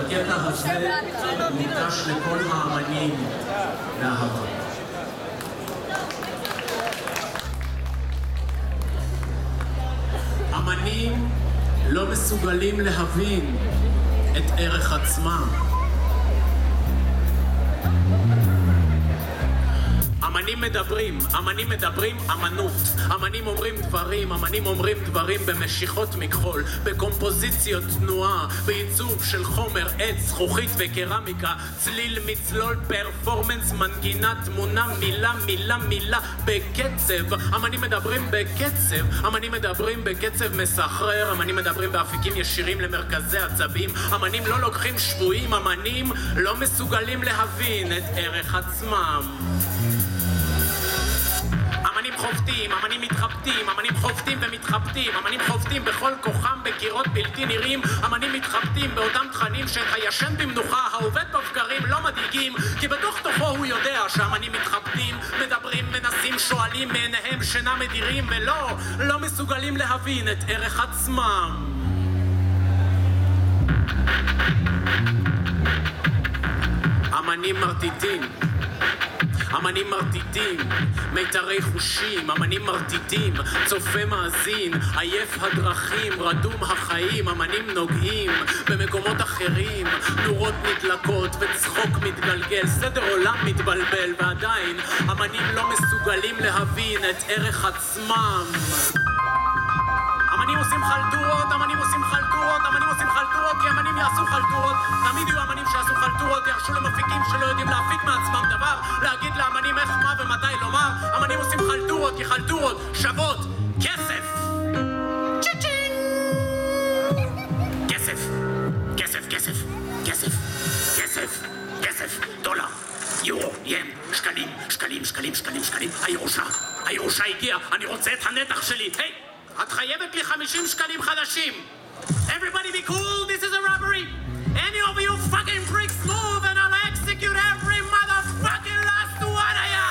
הקטע הזה מוקדש לכל האמנים לאהבה. אמנים לא מסוגלים להבין את ערך עצמם. אמנים מדברים אמנות. אמנים אומרים דברים במשיכות מכחול, בקומפוזיציות תנועה, בעיצוב של חומר, עץ, זכוכית וקרמיקה, צליל, מצלול, פרפורמנס, מנגינה, תמונה, מילה, בקצב. אמנים מדברים בקצב. אמנים מדברים בקצב מסחרר. אמנים מדברים באפיקים ישירים למרכזי עצבים. אמנים לא לוקחים שבויים. אמנים לא מסוגלים להבין את ערך עצמם. אמנים חובטים, אמנים מתחבטים, אמנים חובטים ומתחבטים, אמנים חובטים בכל כוחם בקירות בלתי נראים, אמנים מתחבטים באותם תכנים שהישן במנוחה, העובד בבקרים לא מדאיגים, כי בתוך תוכו הוא יודע שהאמנים מתחבטים, מדברים, מנסים, שואלים, מעיניהם שינה מדירים, ולא מסוגלים להבין את ערך עצמם. אמנים מרטיטים, מיתרי חושים, אמנים מרטיטים, צופה מאזין, עייף הדרכים, רדום החיים, אמנים נוגעים במקומות אחרים, נורות נדלקות וצחוק מתגלגל, סדר עולם מתבלבל, ועדיין אמנים לא מסוגלים להבין את ערך עצמם. אמנים עושים חלטורות, כי אמנים יעשו חלטורות, תמיד יהיו אמנים שיעשו חלטורות, ירשו למפיקים שלא יודעים להפיק מעצמם דבר, להגיד לאמנים איך, מה ומתי לומר. אמנים עושים חלטורות, כי חלטורות שוות כסף. צ'יצ'ינג! כסף, דולר, יורו, ין, שקלים, הירושה הגיעה, אני רוצה את הנתח שלי. היי, את חייבת לי 50 שקלים חדשים. Everybody be cool, this is a robbery. Any of you fucking pricks move and I'll execute every motherfucking last one of ya!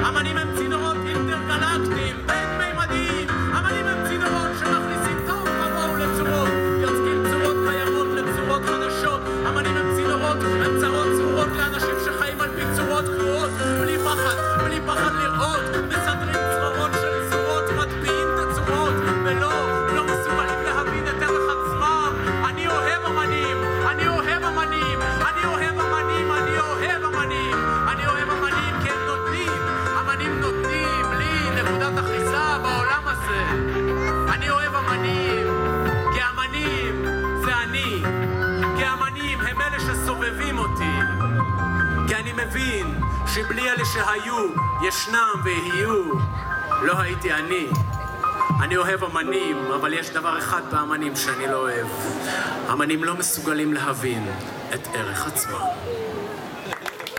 אמנים הם צינורות אינטרגלקטיים, בין מימדיים. אמנים הם צינורות שמכניסים טוב ובואו לצורות, יוצקים צורות קיימות לצורות חדשות. אמנים הם צינורות, הם צרות צורות לאנשים שחיים על פי צורות קבועות, בלי פחד לראות, מסדרים צרורות של צורות, מטביעים את הצורות, ולא מסוגלים להבין את ערך עצמם. אני אוהב אמנים, כי הם נותנים לי נקודת אחיזה בעולם הזה. אני אוהב אמנים, כי אמנים זה אני, כי אמנים הם אלה שסובבים אותי, כי אני מבין שבלי אלה שהיו, ישנם ויהיו, לא הייתי אני. אני אוהב אמנים, אבל יש דבר אחד באמנים שאני לא אוהב. אמנים לא מסוגלים להבין את ערך עצמם.